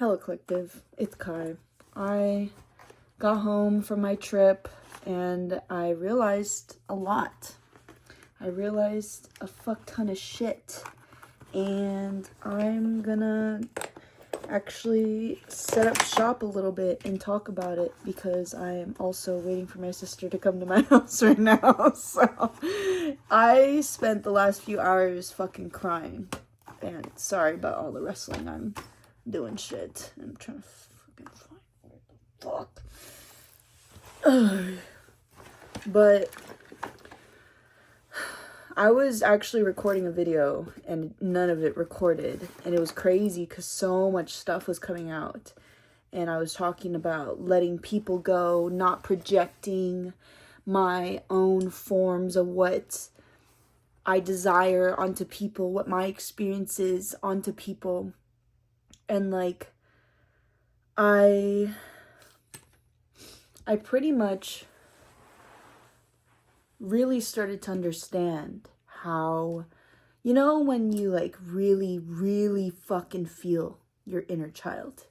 Hello collective, it's Kai. I got home from my trip and I realized a lot. I realized a fuck ton of shit, and I'm gonna actually set up shop a little bit and talk about it because I am also waiting for my sister to come to my house right now. So I spent the last few hours fucking crying, and sorry about all the wrestling. I'm doing shit. I'm trying to fucking find fuck. But I was actually recording a video and none of it recorded, and it was crazy because so much stuff was coming out, and I was talking about letting people go, not projecting my own forms of what I desire onto people, what my experience is onto people. And like I pretty much really started to understand how, you know, when you like really fucking feel your inner child,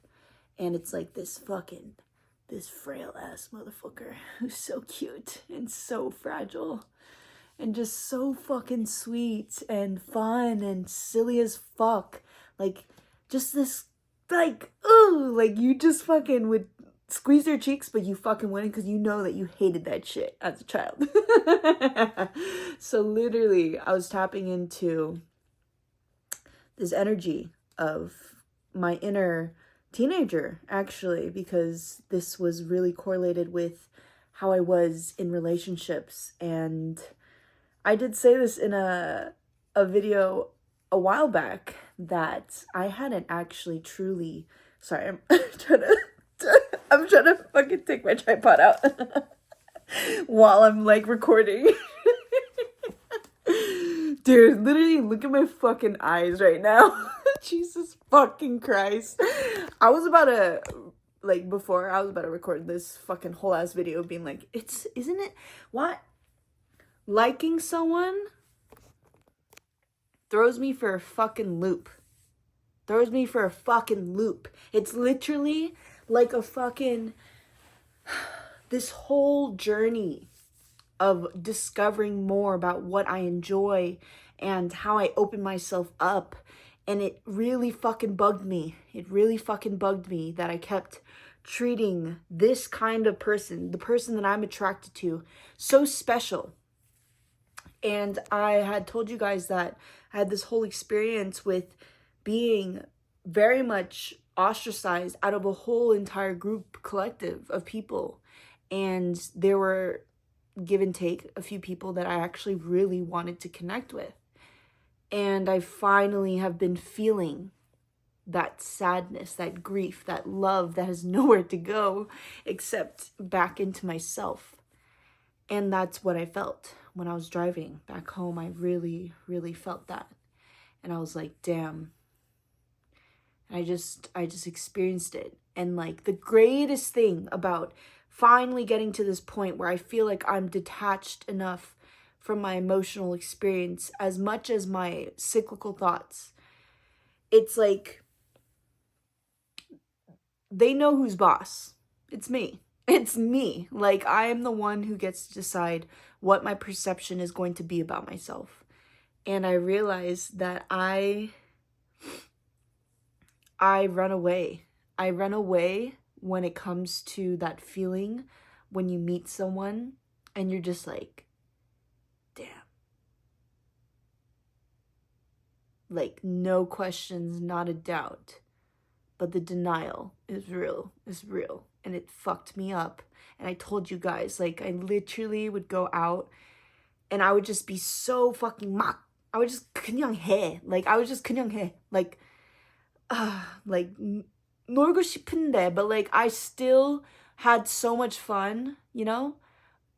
and it's like this frail ass motherfucker who's so cute and so fragile and just so fucking sweet and fun and silly as fuck, like just this, like, ooh, like you just fucking would squeeze their cheeks, but you fucking wouldn't because you know that you hated that shit as a child. So literally, I was tapping into this energy of my inner teenager, actually, because this was really correlated with how I was in relationships. And I did say this in a video a while back that I hadn't actually truly, sorry, I'm trying to fucking take my tripod out while I'm like recording. Dude, literally look at my fucking eyes right now. Jesus fucking Christ. I was about to record this fucking whole ass video being like, isn't it, what? Liking someone throws me for a fucking loop. It's literally like a fucking, this whole journey of discovering more about what I enjoy and how I open myself up. And it really fucking bugged me. That I kept treating this kind of person, the person that I'm attracted to, so special. And I had told you guys that I had this whole experience with being very much ostracized out of a whole entire group collective of people. And there were, give and take, a few people that I actually really wanted to connect with. And I finally have been feeling that sadness, that grief, that love that has nowhere to go except back into myself. And that's what I felt when I was driving back home. I really felt that. And I was like, damn. I just experienced it. And like the greatest thing about finally getting to this point where I feel like I'm detached enough from my emotional experience as much as my cyclical thoughts, it's like they know who's boss. It's me. Like, I am the one who gets to decide what my perception is going to be about myself. And I realized that I run away. I run away when it comes to that feeling when you meet someone and you're just like, damn. Like, no questions, not a doubt. But the denial is real. And it fucked me up. And I told you guys, like, I literally would go out and I would just be so fucking 막. I would just 그냥 해. Like, 놀고 싶은데, but like, I still had so much fun, you know?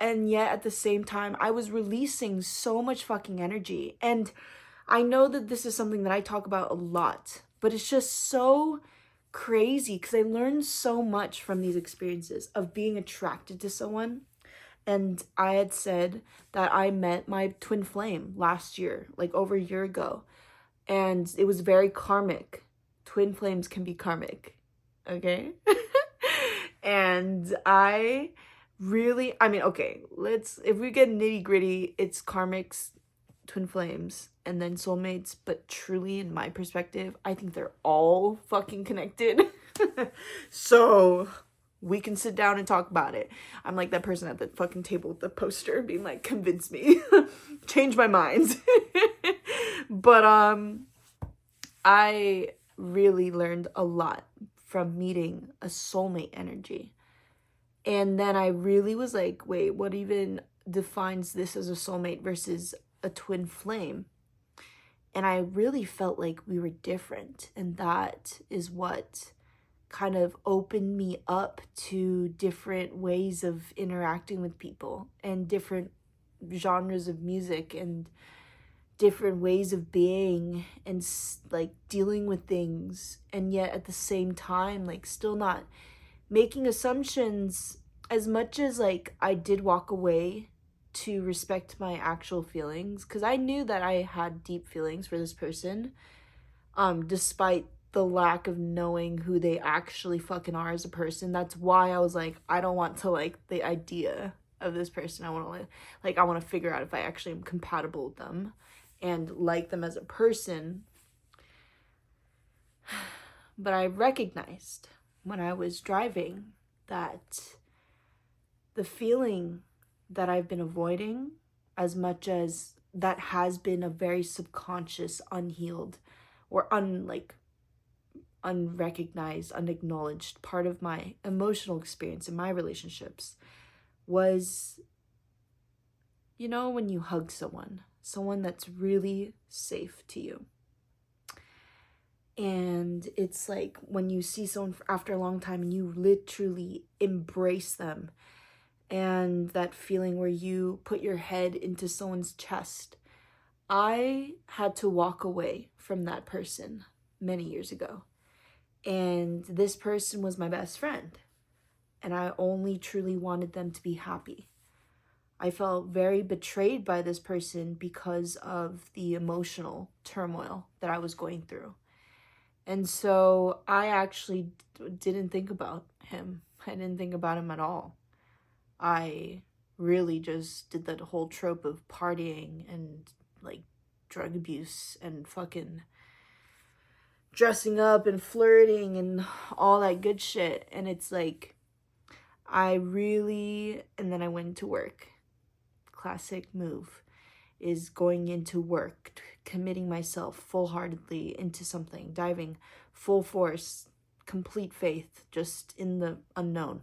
And yet at the same time, I was releasing so much fucking energy. And I know that this is something that I talk about a lot, but it's just so crazy because I learned so much from these experiences of being attracted to someone. And I had said that I met my twin flame last year, like over a year ago, and it was very karmic. Twin flames can be karmic. okay? And I mean, okay, if we get nitty gritty, it's karmics, twin flames, and then soulmates, but truly, in my perspective, I think they're all fucking connected. So we can sit down and talk about it. I'm like that person at the fucking table with the poster being like, convince me, change my mind. But I really learned a lot from meeting a soulmate energy. And then I really was like, wait, what even defines this as a soulmate versus a twin flame? And I really felt like we were different. And that is what kind of opened me up to different ways of interacting with people and different genres of music and different ways of being and like dealing with things, and yet at the same time like still not making assumptions. As much as like I did walk away to respect my actual feelings, because I knew that I had deep feelings for this person, despite the lack of knowing who they actually fucking are as a person. That's why I was like, I don't want to like the idea of this person. I want to like I want to figure out if I actually am compatible with them and like them as a person. But I recognized when I was driving that the feeling that I've been avoiding, as much as that has been a very subconscious, unhealed, or unrecognized, unacknowledged part of my emotional experience in my relationships, was, you know, when you hug someone that's really safe to you. And it's like when you see someone after a long time and you literally embrace them, and that feeling where you put your head into someone's chest. I had to walk away from that person many years ago. And this person was my best friend. And I only truly wanted them to be happy. I felt very betrayed by this person because of the emotional turmoil that I was going through. And so I actually didn't think about him. I didn't think about him at all. I really just did that whole trope of partying and like drug abuse and fucking dressing up and flirting and all that good shit. And it's like, and then I went to work. Classic move is going into work, committing myself full-heartedly into something, diving full force, complete faith, just in the unknown.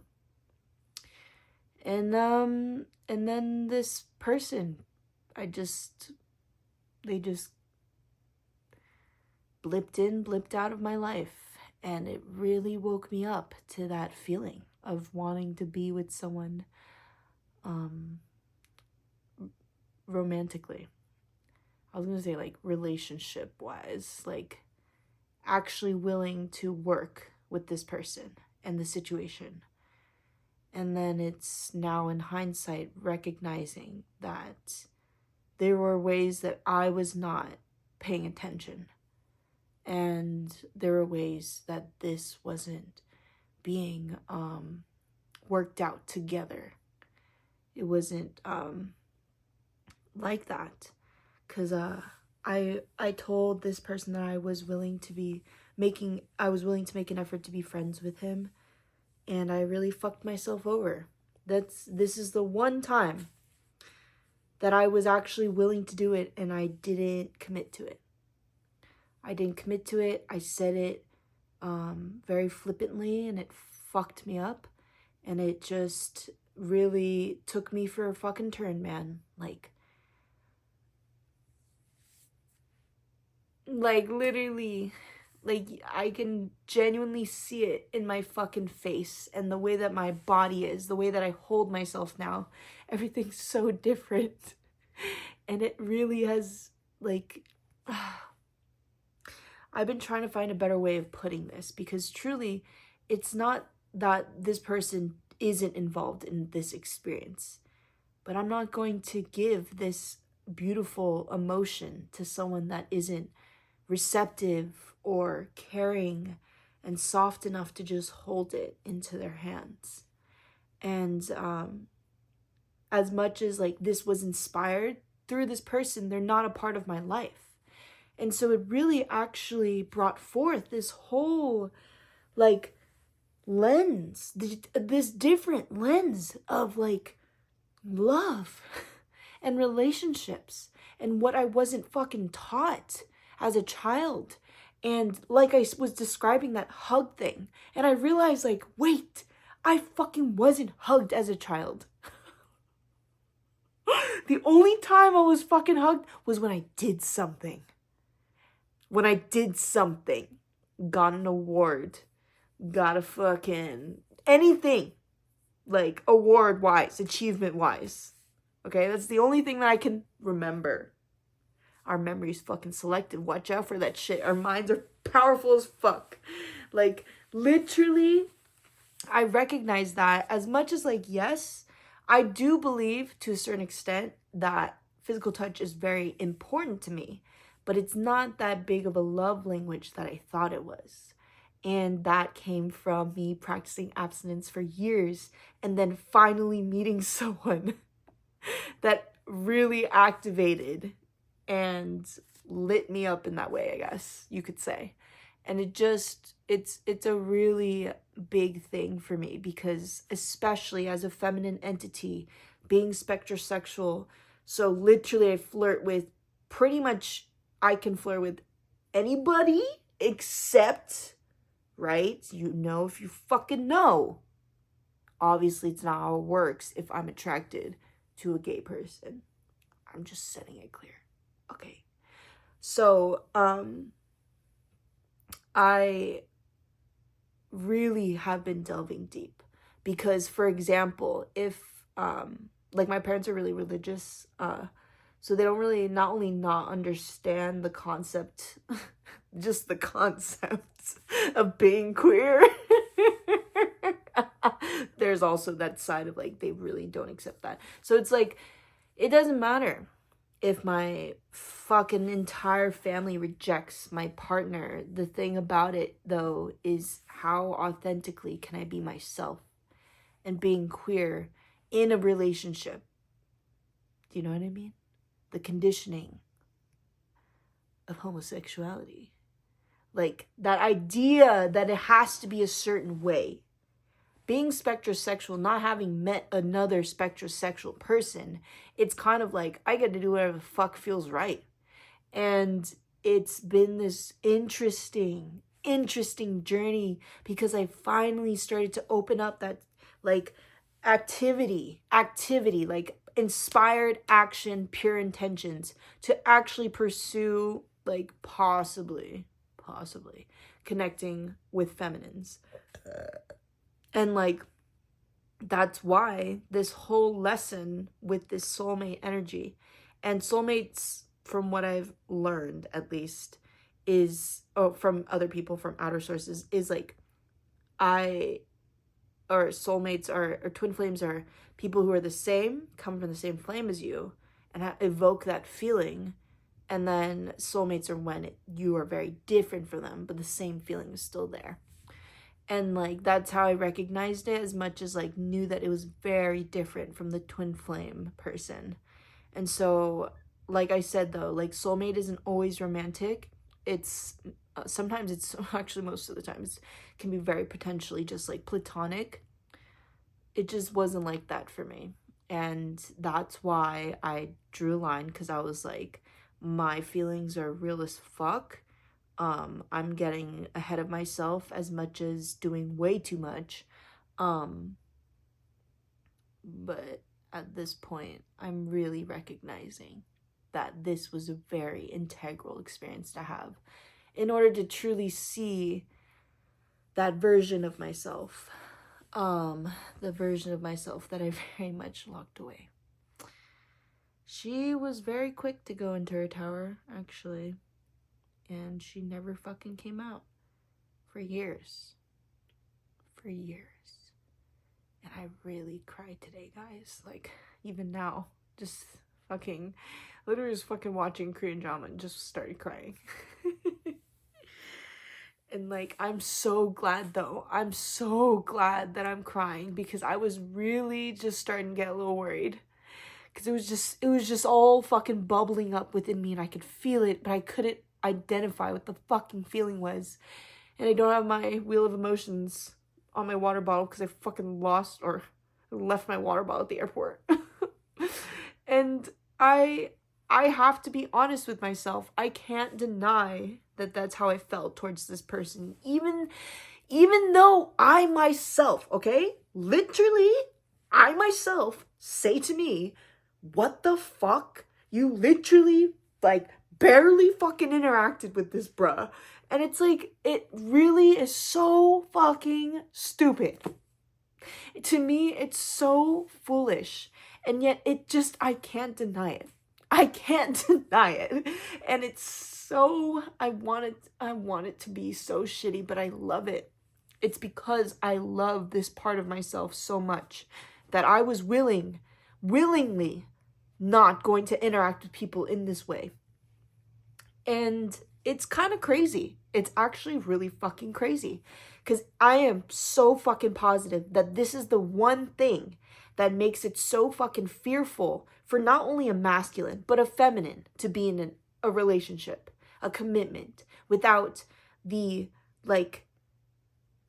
And then this person, they just blipped in, blipped out of my life. And it really woke me up to that feeling of wanting to be with someone romantically. I was gonna say like relationship wise, like actually willing to work with this person and the situation. And then it's now in hindsight recognizing that there were ways that I was not paying attention. And there were ways that this wasn't being worked out together. It wasn't like that. Because I told this person that I was willing to make an effort to be friends with him. And I really fucked myself over. This is the one time that I was actually willing to do it, and I didn't commit to it. I said it very flippantly, and it fucked me up. And it just really took me for a fucking turn, man. Like literally, like I can genuinely see it in my fucking face and the way that my body is, the way that I hold myself now. Everything's so different. And it really has like I've been trying to find a better way of putting this, because truly it's not that this person isn't involved in this experience, but I'm not going to give this beautiful emotion to someone that isn't receptive or caring and soft enough to just hold it into their hands. And as much as like this was inspired through this person, they're not a part of my life. And so it really actually brought forth this whole like lens, this different lens of like love and relationships and what I wasn't fucking taught as a child. And like I was describing that hug thing, and I realized like, wait, I fucking wasn't hugged as a child. The only time I was fucking hugged was when I did something. When I did something, got an award, got a fucking anything, like award-wise, achievement-wise. Okay, that's the only thing that I can remember. Our memory's fucking selected. Watch out for that shit. Our minds are powerful as fuck. Like, literally, I recognize that as much as, like, yes, I do believe to a certain extent that physical touch is very important to me, but it's not that big of a love language that I thought it was. And that came from me practicing abstinence for years and then finally meeting someone that really activated and lit me up in that way, I guess you could say. And it's a really big thing for me, because especially as a feminine entity, being spectrosexual, so literally I flirt with pretty much, I can flirt with anybody except, right? You know, if you fucking know. Obviously, it's not how it works if I'm attracted to a gay person. I'm just setting it clear. Okay. So, I really have been delving deep because, for example, if, like my parents are really religious, so they don't really not only not understand the concept, just the concept of being queer. There's also that side of like, they really don't accept that. So it's like, it doesn't matter if my fucking entire family rejects my partner. The thing about it, though, is how authentically can I be myself and being queer in a relationship? Do you know what I mean? The conditioning of homosexuality. Like, that idea that it has to be a certain way. Being spectrosexual, not having met another spectrosexual person, it's kind of like, I get to do whatever the fuck feels right. And it's been this interesting journey, because I finally started to open up that, like, activity, like, inspired action, pure intentions, to actually pursue, like, possibly connecting with feminines. And like, that's why this whole lesson with this soulmate energy, and soulmates, from what I've learned at least, is, from other people, from outer sources, is like, or soulmates or twin flames are people who are the same, come from the same flame as you, and evoke that feeling. And then soulmates are when you are very different from them, but the same feeling is still there. And like, that's how I recognized it, as much as like knew that it was very different from the twin flame person. And so, like I said though, like, soulmate isn't always romantic. It's sometimes, it's actually most of the time, it can be very potentially just like platonic. It just wasn't like that for me. And that's why I drew a line, because I was like, my feelings are real as fuck. I'm getting ahead of myself as much as doing way too much. But at this point, I'm really recognizing that this was a very integral experience to have in order to truly see that version of myself. The version of myself that I very much locked away. She was very quick to go into her tower, actually. And she never fucking came out for years. And I really cried today, guys. Like, even now, just fucking, literally just fucking watching Korean drama and just started crying. And like, I'm so glad though. I'm so glad that I'm crying, because I was really just starting to get a little worried. Because it was just all fucking bubbling up within me, and I could feel it, but I couldn't identify what the fucking feeling was. And I don't have my wheel of emotions on my water bottle because I fucking lost or left my water bottle at the airport. And I have to be honest with myself. I can't deny that that's how I felt towards this person. Even though I myself, okay? Literally, I myself say to me, what the fuck? You literally, like, barely fucking interacted with this bruh. And it's like, it really is so fucking stupid. To me, it's so foolish. And yet it just, I can't deny it. I can't deny it. And it's so, I want it to be so shitty, but I love it. It's because I love this part of myself so much that I was willingly not going to interact with people in this way. And it's kind of crazy. It's actually really fucking crazy. Because I am so fucking positive that this is the one thing that makes it so fucking fearful for not only a masculine, but a feminine to be in a relationship, a commitment, without the, like,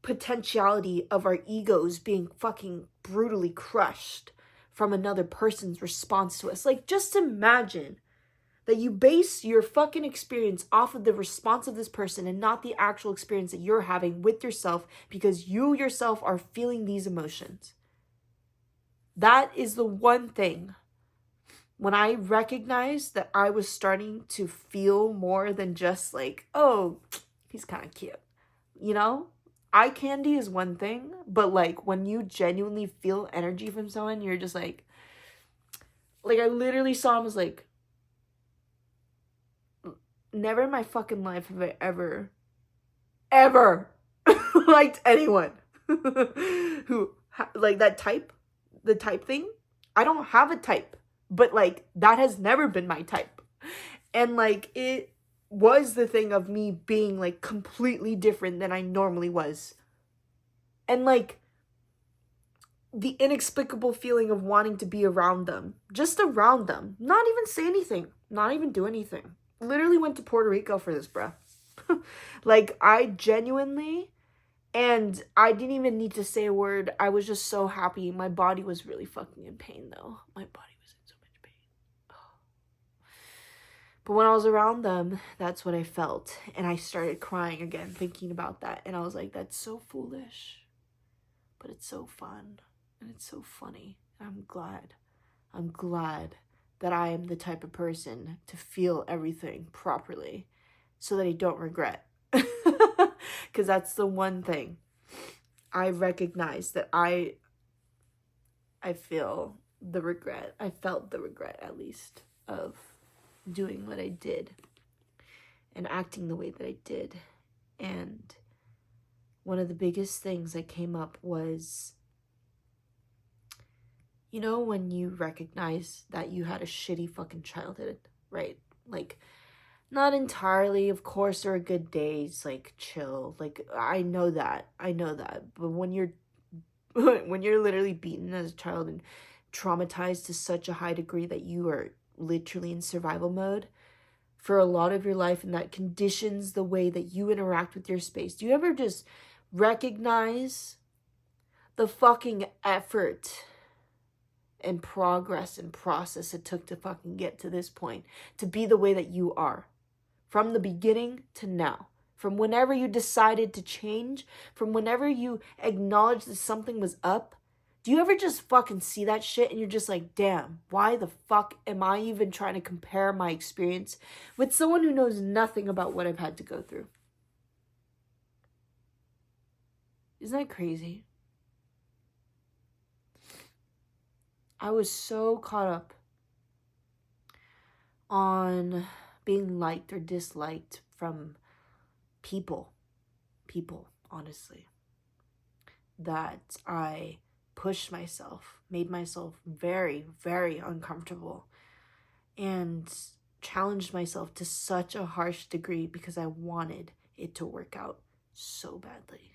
potentiality of our egos being fucking brutally crushed from another person's response to us. Like, just imagine that you base your fucking experience off of the response of this person and not the actual experience that you're having with yourself, because you yourself are feeling these emotions. That is the one thing. When I recognized that I was starting to feel more than just like, oh, he's kind of cute, you know? Eye candy is one thing, but like when you genuinely feel energy from someone, you're just like I literally saw him as like, never in my fucking life have I ever liked anyone who, like, that type, the type thing. I don't have a type, but like that has never been my type. And like it was the thing of me being like completely different than I normally was. And like the inexplicable feeling of wanting to be around them, just around them, not even say anything, not even do anything. Literally went to Puerto Rico for this, bruh. Like, I genuinely, and I didn't even need to say a word. I was just so happy. My body was really fucking in pain, though. My body was in so much pain. But when I was around them, that's what I felt. And I started crying again, thinking about that. And I was like, that's so foolish. But it's so fun. And it's so funny. I'm glad that I am the type of person to feel everything properly so that I don't regret. Because that's the one thing. I recognize that I feel the regret. I felt the regret, at least, of doing what I did and acting the way that I did. And one of the biggest things that came up was, you know, when you recognize that you had a shitty fucking childhood, right? Like, not entirely, of course there are good days, like, chill, like, I know that, but when you're literally beaten as a child and traumatized to such a high degree that you are literally in survival mode for a lot of your life, and that conditions the way that you interact with your space, do you ever just recognize the fucking effort and progress and process it took to fucking get to this point, to be the way that you are? From the beginning to now, from whenever you decided to change, from whenever you acknowledged that something was up, do you ever just fucking see that shit and you're just like, damn, why the fuck am I even trying to compare my experience with someone who knows nothing about what I've had to go through? Isn't that crazy? I was so caught up on being liked or disliked from people, honestly, that I pushed myself, made myself very, very uncomfortable, and challenged myself to such a harsh degree because I wanted it to work out so badly.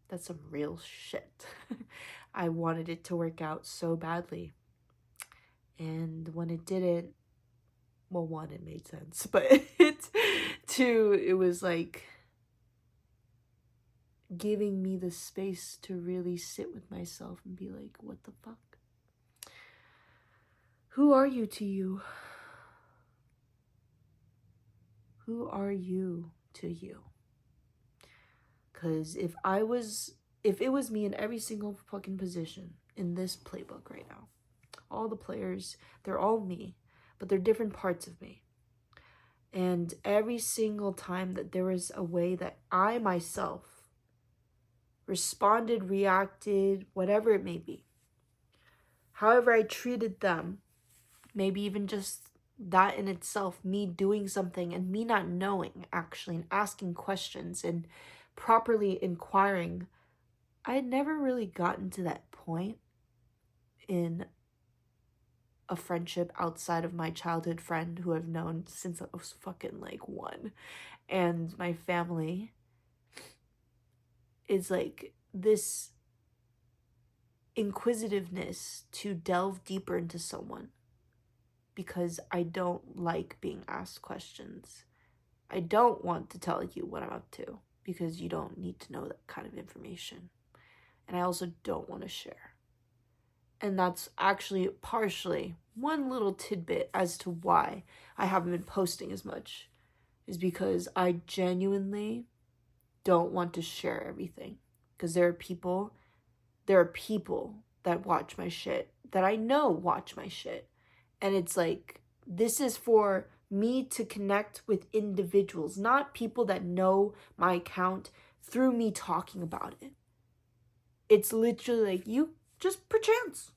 That's some real shit. I wanted it to work out so badly. And when it didn't, well, one, it made sense, but two, it was like giving me the space to really sit with myself and be like, what the fuck? Who are you to you? Who are you to you? Because if it was me in every single fucking position in this playbook right now, all the players, they're all me, but they're different parts of me. And every single time that there was a way that I myself responded, reacted, whatever it may be, however I treated them, maybe even just that in itself, me doing something and me not knowing actually, and asking questions and properly inquiring, I had never really gotten to that point in a friendship outside of my childhood friend who I've known since I was fucking like 1. And my family is like this inquisitiveness to delve deeper into someone because I don't like being asked questions. I don't want to tell you what I'm up to because you don't need to know that kind of information. And I also don't want to share. And that's actually partially one little tidbit as to why I haven't been posting as much, is because I genuinely don't want to share everything. Because there are people that watch my shit, that I know watch my shit. And it's like, this is for me to connect with individuals, not people that know my account through me talking about it. It's literally like, you just perchance,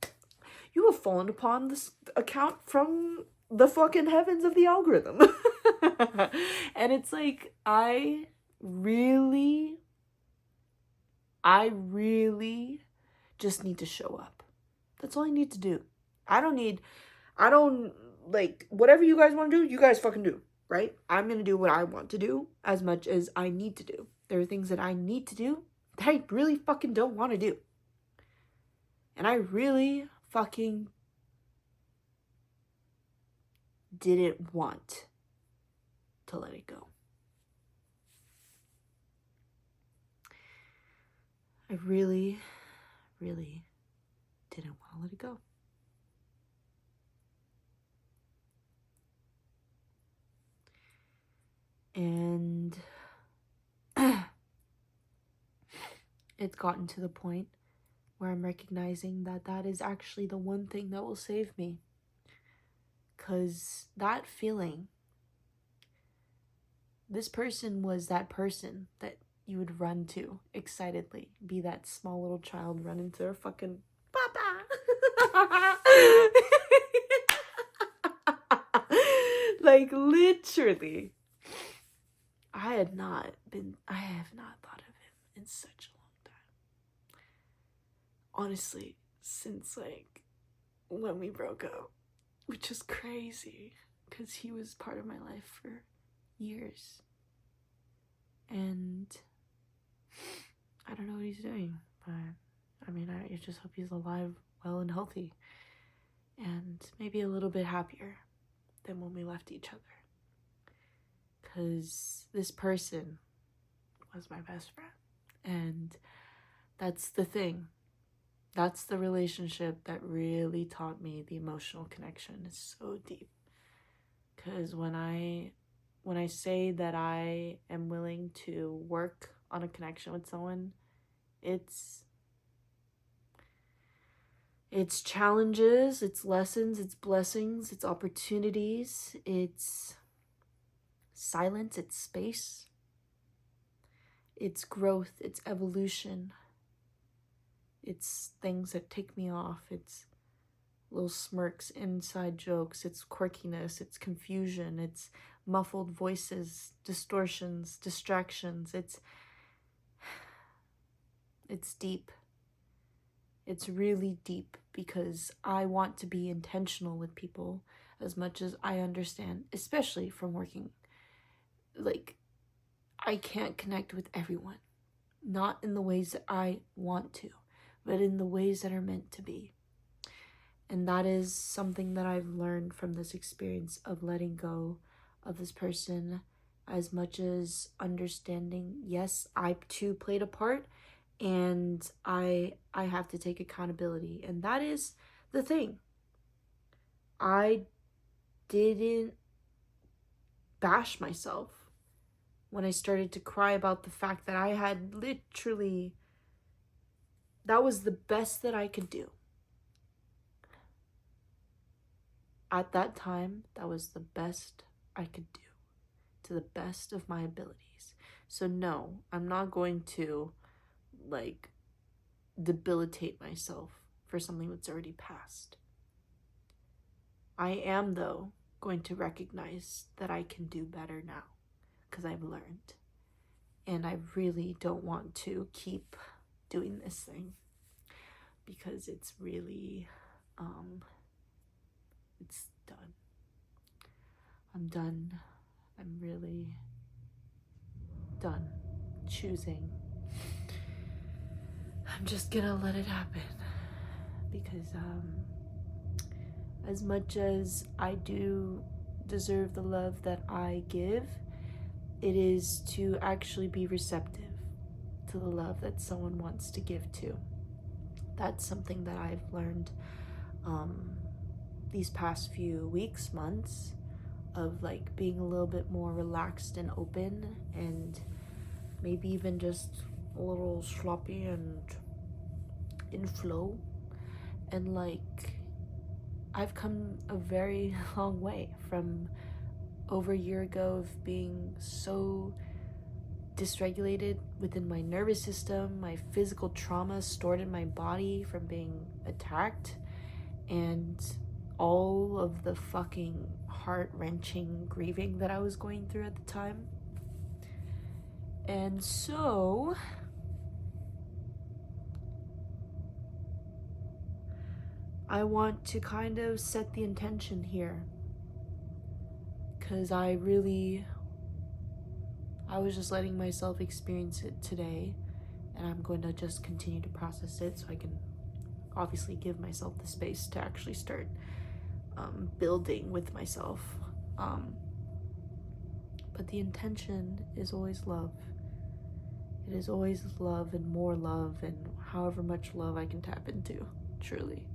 you have fallen upon this account from the fucking heavens of the algorithm. And it's like, I really just need to show up. That's all I need to do. I don't like, whatever you guys want to do, you guys fucking do, right? I'm gonna do what I want to do as much as I need to do. There are things that I need to do that I really fucking don't want to do. And I really fucking didn't want to let it go. I really didn't want to let it go. And it's gotten to the point where I'm recognizing that that is actually the one thing that will save me. Because that feeling, this person was that person that you would run to excitedly, be that small little child running to their fucking papa. Like, literally. I have not thought of him in such a long time. Honestly, since like when we broke up, which is crazy because he was part of my life for years. And I don't know what he's doing, but I mean, I just hope he's alive, well, and healthy, and maybe a little bit happier than when we left each other. Because this person was my best friend. And that's the thing. That's the relationship that really taught me the emotional connection is so deep. Because when I say that I am willing to work on a connection with someone, it's challenges, it's lessons, it's blessings, it's opportunities, it's silence, it's space, it's growth, it's evolution, it's things that take me off, it's little smirks, inside jokes, it's quirkiness, it's confusion, it's muffled voices, distortions, distractions, it's deep. It's really deep because I want to be intentional with people as much as I understand, especially from working. Like, I can't connect with everyone. Not in the ways that I want to, but in the ways that are meant to be. And that is something that I've learned from this experience of letting go of this person, as much as understanding, yes, I too played a part, and I have to take accountability. And that is the thing. I didn't bash myself when I started to cry about the fact that I had literally, that was the best that I could do. At that time, that was the best I could do, to the best of my abilities. So no, I'm not going to, like, debilitate myself for something that's already passed. I am, though, going to recognize that I can do better now, because I've learned. And I really don't want to keep doing this thing, because it's really, it's done. I'm done. I'm really done choosing. I'm just gonna let it happen, because as much as I do deserve the love that I give, it is to actually be receptive to the love that someone wants to give to. That's something that I've learned these past few weeks, months, of like being a little bit more relaxed and open, and maybe even just a little sloppy and in flow. And like, I've come a very long way from over a year ago of being so dysregulated within my nervous system, my physical trauma stored in my body from being attacked, and all of the fucking heart-wrenching grieving that I was going through at the time. And so I want to kind of set the intention here, because I was just letting myself experience it today, and I'm going to just continue to process it so I can obviously give myself the space to actually start building with myself. But the intention is always love. It is always love and more love, and however much love I can tap into, truly.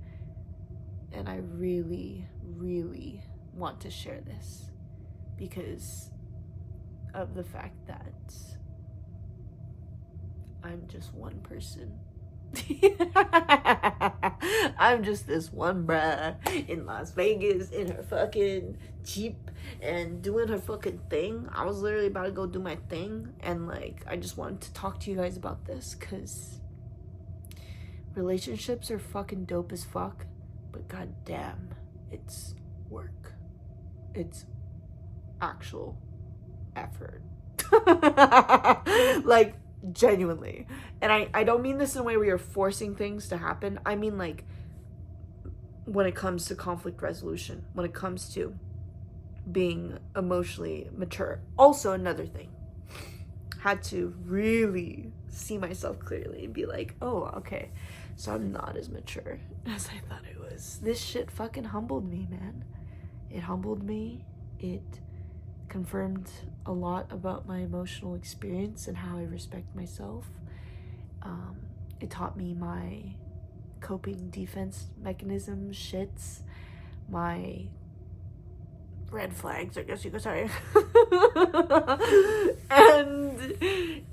And I really, really want to share this because of the fact that I'm just one person. I'm just this one bruh in Las Vegas in her fucking Jeep and doing her fucking thing. I was literally about to go do my thing, and like, I just wanted to talk to you guys about this because relationships are fucking dope as fuck, but goddamn, it's work. It's actual effort. Like, genuinely. And I don't mean this in a way where you're forcing things to happen. I mean, like, when it comes to conflict resolution, when it comes to being emotionally mature. Also, another thing, had to really see myself clearly and be like, oh, okay, so I'm not as mature as I thought I was. This shit fucking humbled me, man. It humbled me. It confirmed a lot about my emotional experience and how I respect myself. It taught me my coping defense mechanism shits, my red flags, I guess you could say. And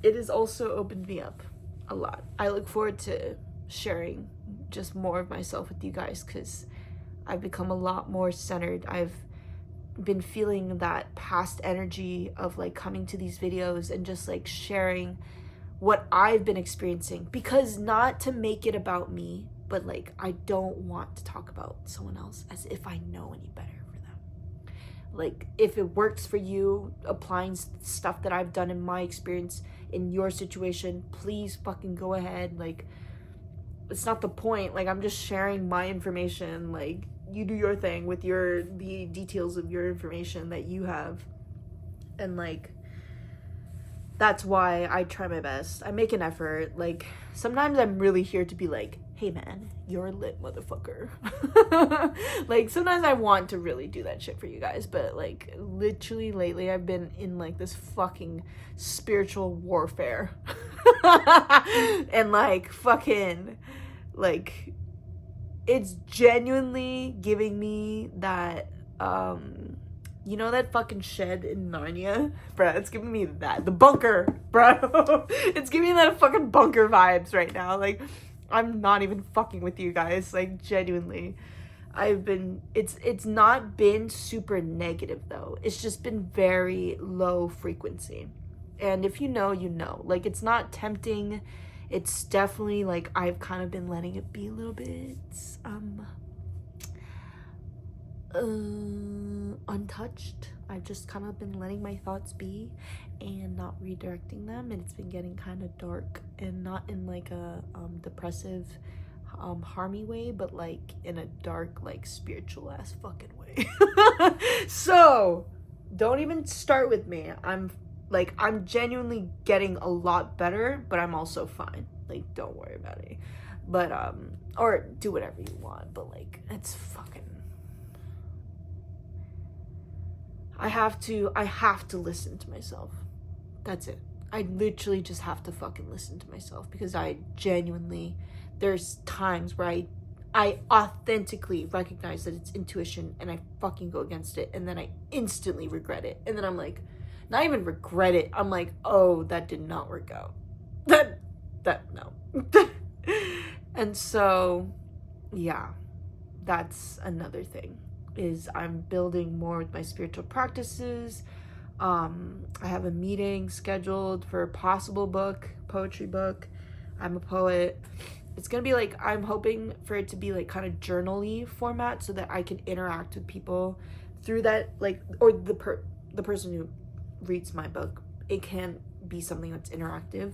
it has also opened me up a lot. I look forward to sharing just more of myself with you guys because I've become a lot more centered. I've been feeling that past energy of like coming to these videos and just like sharing what I've been experiencing, because not to make it about me, but like, I don't want to talk about someone else as if I know any better for them. Like, if it works for you, applying stuff that I've done in my experience in your situation, please fucking go ahead. Like, it's not the point. Like, I'm just sharing my information. Like, you do your thing with the details of your information that you have. And like, that's why I try my best. I make an effort. Like, sometimes I'm really here to be like, hey man, you're a lit motherfucker. Like, sometimes I want to really do that shit for you guys, but like, literally lately I've been in like this fucking spiritual warfare. And like, fucking, like, it's genuinely giving me that, you know that fucking shed in Narnia? Bruh, it's giving me that. The bunker, bro. It's giving me that fucking bunker vibes right now. Like, I'm not even fucking with you guys. Like, genuinely. It's not been super negative, though. It's just been very low frequency. And if you know, you know. Like, it's not tempting. It's definitely, like, I've kind of been letting it be a little bit, untouched. I've just kind of been letting my thoughts be and not redirecting them, and it's been getting kind of dark, and not in like a depressive harmy way, but like in a dark, like spiritual ass fucking way. So don't even start with me. I'm genuinely getting a lot better, but I'm also fine. Like, don't worry about it. But or do whatever you want, but like, it's fucking, I have to listen to myself. That's it. I literally just have to fucking listen to myself, because I genuinely, there's times where I authentically recognize that it's intuition, and I fucking go against it, and then I instantly regret it. And then I'm like, not even regret it, I'm like, oh, that did not work out. No. And so, yeah, that's another thing, is I'm building more with my spiritual practices. I have a meeting scheduled for a possible poetry book. I'm a poet. It's gonna be like, I'm hoping for it to be like kind of journal-y format, so that I can interact with people through that, like, or the person who reads my book. It can be something that's interactive.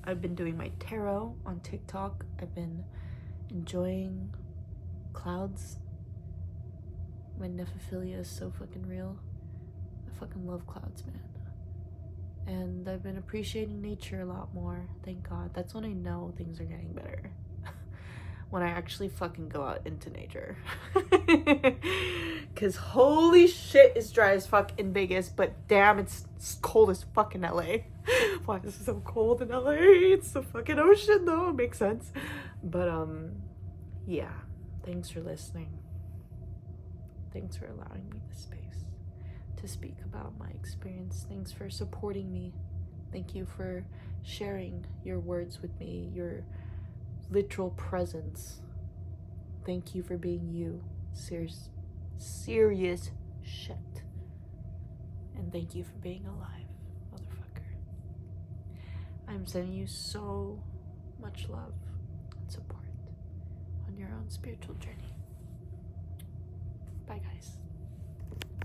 I've been doing my tarot on TikTok. I've been enjoying clouds. My nephophilia is so fucking real. I fucking love clouds, man. And I've been appreciating nature a lot more. Thank God. That's when I know things are getting better. When I actually fucking go out into nature. Because holy shit, it's dry as fuck in Vegas, but damn, it's cold as fuck in LA. Why is it so cold in LA? It's the fucking ocean, though. It makes sense. But yeah, thanks for listening. Thanks for allowing me the space to speak about my experience. Thanks for supporting me. Thank you for sharing your words with me, your literal presence. Thank you for being you. Serious shit. And thank you for being alive, motherfucker. I'm sending you so much love and support on your own spiritual journey. Bye, guys.